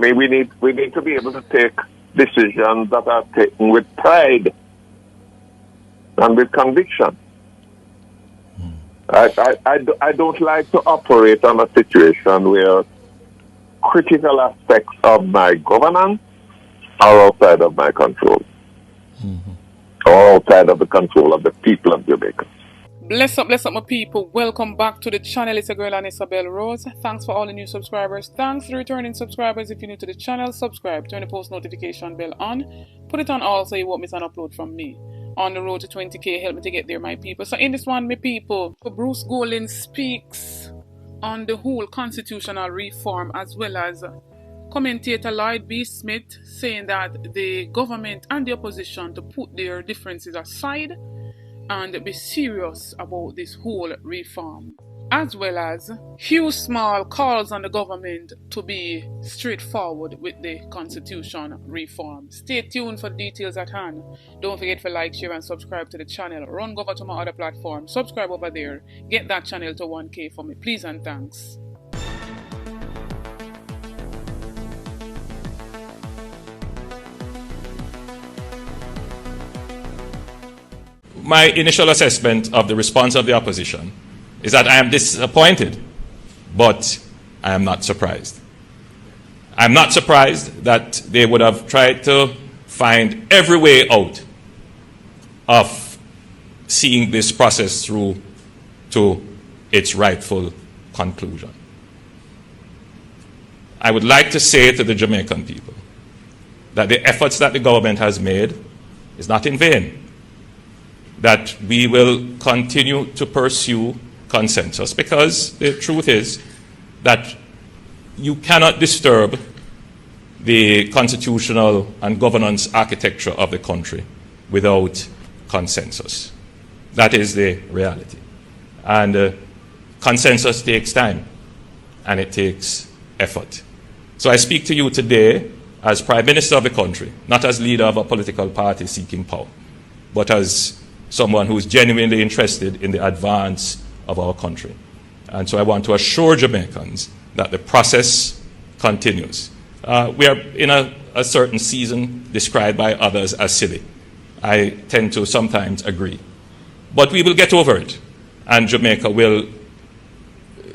I mean, we need to be able to take decisions that are taken with pride and with conviction. I don't like to operate on a situation where critical aspects of my governance are outside of my control, or outside of the control of the people of Jamaica. Bless up my people. Welcome back to the channel. It's a girl and Isabel Rose. Thanks for all the new subscribers. Thanks to returning subscribers. If you're new to the channel, subscribe, turn the post notification bell on, put it on all so you won't miss an upload from me. On the road to 20k, help me to get there, my people. So in this one, my people, Bruce Golding speaks on the whole constitutional reform, as well as commentator Lloyd B. Smith saying that the government and the opposition to put their differences aside and be serious about this whole reform. As well as Hugh Small calls on the government to be straightforward with the constitution reform. Stay tuned for details at hand. Don't forget to like, share and subscribe to the channel. Run over to my other platform. Subscribe over there. Get that channel to 1K for me. Please and thanks. My initial assessment of the response of the opposition is that I am disappointed, but I am not surprised. I'm not surprised that they would have tried to find every way out of seeing this process through to its rightful conclusion. I would like to say to the Jamaican people that the efforts that the government has made is not in vain, that we will continue to pursue consensus, because the truth is that you cannot disturb the constitutional and governance architecture of the country without consensus. That is the reality. And consensus takes time, and it takes effort. So I speak to you today as Prime Minister of the country, not as leader of a political party seeking power, but as someone who is genuinely interested in the advance of our country. And so I want to assure Jamaicans that the process continues. We are in a certain season described by others as silly. I tend to sometimes agree. But we will get over it, and Jamaica will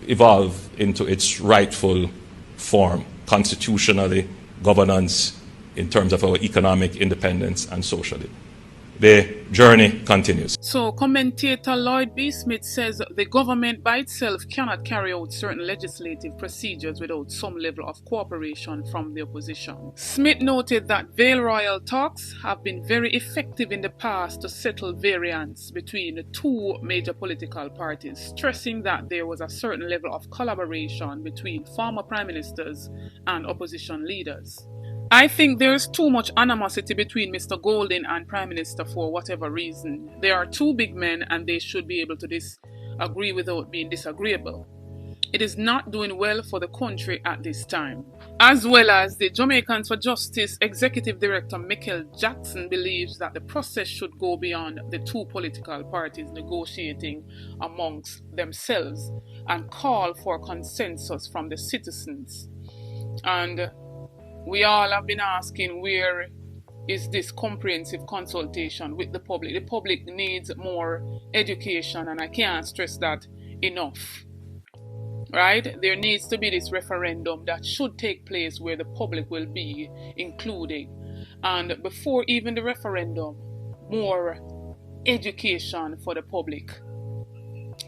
evolve into its rightful form, constitutionally, governance, in terms of our economic independence, and socially. The journey continues. So commentator Lloyd B. Smith says the government by itself cannot carry out certain legislative procedures without some level of cooperation from the opposition. Smith noted that Vale Royal talks have been very effective in the past to settle variance between the two major political parties, stressing that there was a certain level of collaboration between former prime ministers and opposition leaders. I think there's too much animosity between Mr. Golding and Prime Minister for whatever reason. They are two big men and they should be able to disagree without being disagreeable. It is not doing well for the country at this time. As well as the Jamaicans for Justice Executive Director Michael Jackson believes that the process should go beyond the two political parties negotiating amongst themselves and call for consensus from the citizens. And we all have been asking, where is this comprehensive consultation with the public? The public needs more education, and I can't stress that enough. Right? There needs to be this referendum that should take place where the public will be included. And before even the referendum, more education for the public.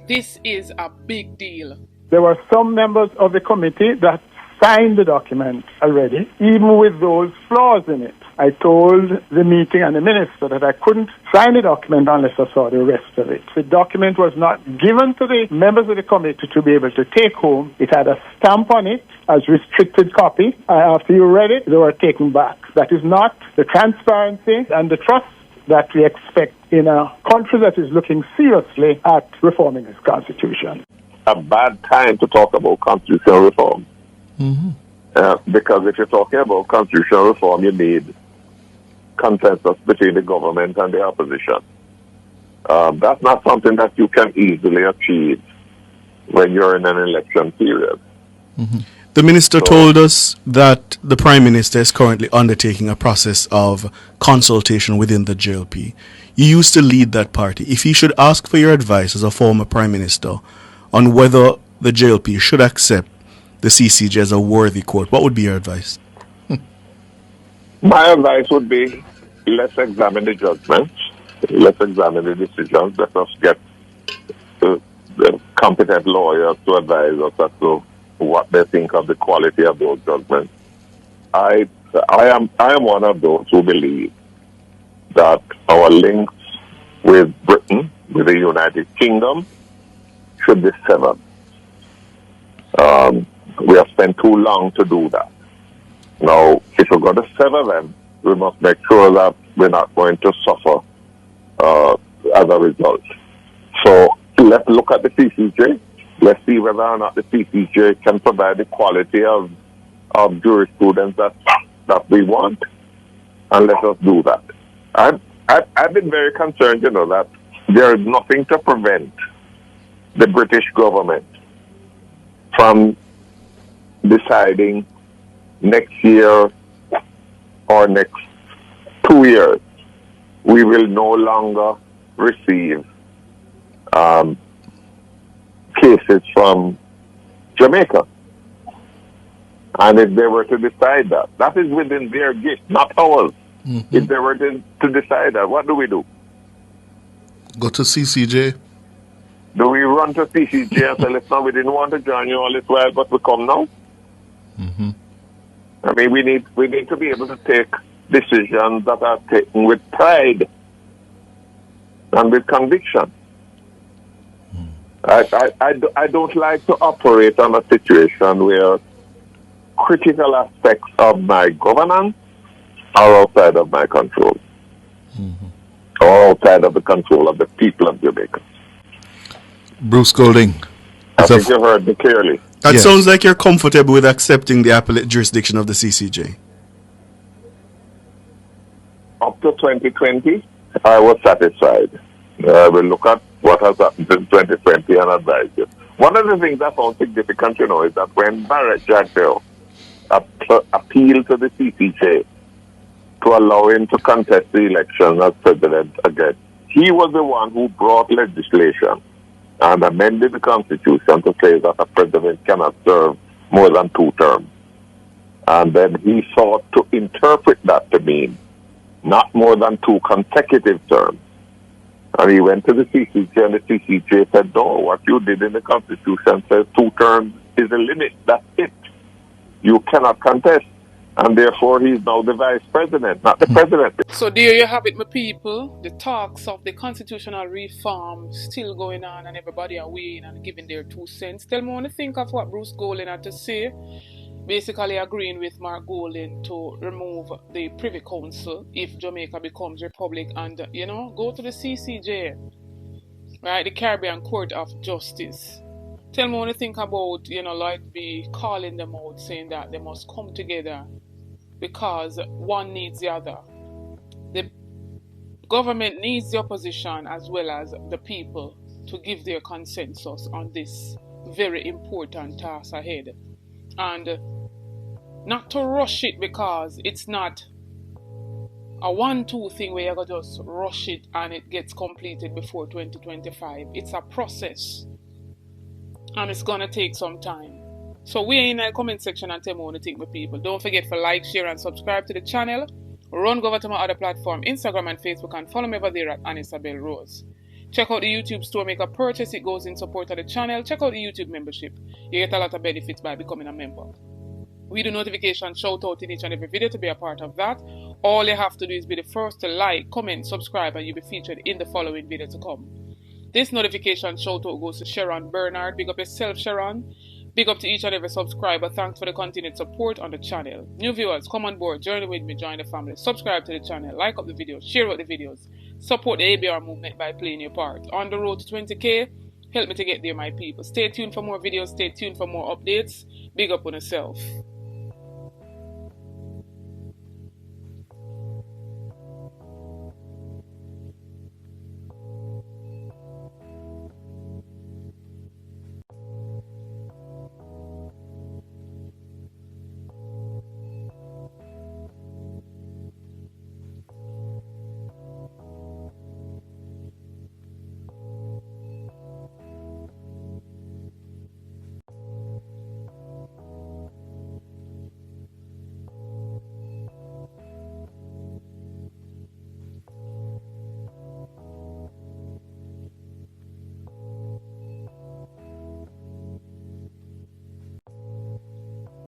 This is a big deal. There were some members of the committee that signed the document already, even with those flaws in it. I told the meeting and the minister that I couldn't sign the document unless I saw the rest of it. The document was not given to the members of the committee to be able to take home. It had a stamp on it as restricted copy. After you read it, they were taken back. That is not the transparency and the trust that we expect in a country that is looking seriously at reforming its constitution. A bad time to talk about constitutional reform. Because if you're talking about constitutional reform, you need consensus between the government and the opposition. That's not something that you can easily achieve when you're in an election period. The minister told us that the Prime Minister is currently undertaking a process of consultation within the JLP. You used to lead that party. If he should ask for your advice as a former Prime Minister on whether the JLP should accept the CCJ as a worthy court, what would be your advice? My advice would be, let's examine the judgments, let's examine the decisions, let us get the competent lawyers to advise us as to what they think of the quality of those judgments. I am one of those who believe that our links with Britain, with the United Kingdom, should be severed. We have spent too long to do that. Now, if we're going to sever them, we must make sure that we're not going to suffer as a result. So let's look at the CCJ. Let's see whether or not the CCJ can provide the quality of jurisprudence that we want, and let us do that. I've been very concerned, that there is nothing to prevent the British government from deciding next year or next 2 years we will no longer receive cases from Jamaica. And if they were to decide that is within their gift, not ours. Mm-hmm. If they were to decide that, what do we do? Go to CCJ. Do we run to CCJ and say, listen, we didn't want to join you all this while, but we come now? Mm-hmm. I mean, we need to be able to take decisions that are taken with pride and with conviction. I don't like to operate on a situation where critical aspects of my governance are outside of my control, or outside of the control of the people of Jamaica. Bruce Golding. I think you heard me clearly. That sounds like you're comfortable with accepting the appellate jurisdiction of the CCJ. Up to 2020, I was satisfied. We'll look at what has happened in 2020 and advise you. One of the things I found significant, is that when Barrett Jackdale appealed to the CCJ to allow him to contest the election as president again, he was the one who brought legislation and amended the Constitution to say that a president cannot serve more than 2 terms. And then he sought to interpret that to mean not more than 2 consecutive terms. And he went to the CCJ, and the CCJ said, no, what you did in the Constitution says 2 terms is a limit. That's it. You cannot contest. And therefore, he's now the vice president, not the president. So there you have it, my people. The talks of the constitutional reform still going on, and everybody are weighing and giving their 2 cents. Tell me what you think of what Bruce Golding had to say. Basically agreeing with Mark Golding to remove the Privy Council if Jamaica becomes republic and, go to the CCJ, right? The Caribbean Court of Justice. Tell me what you think about, like be calling them out, saying that they must come together because one needs the other. The government needs the opposition as well as the people to give their consensus on this very important task ahead. And not to rush it because it's not a 1-2 thing where you're going to just rush it and it gets completed before 2025. It's a process. And it's going to take some time. So we're in the comment section and tell me what you think, my people. Don't forget to like, share and subscribe to the channel. Run over to my other platform, Instagram and Facebook, and follow me over there at Anisabel Rose. Check out the YouTube store, make a purchase. It goes in support of the channel. Check out the YouTube membership. You get a lot of benefits by becoming a member. We do notification shout out in each and every video to be a part of that. All you have to do is be the first to like, comment, subscribe, and you'll be featured in the following video to come. This notification shout out goes to Sharon Bernard. Big up yourself, Sharon. Big up to each and every subscriber. Thanks for the continued support on the channel. New viewers, come on board, journey with me, join the family. Subscribe to the channel, like up the videos, share out the videos. Support the ABR movement by playing your part. On the road to 20K, help me to get there, my people. Stay tuned for more videos, stay tuned for more updates. Big up on yourself.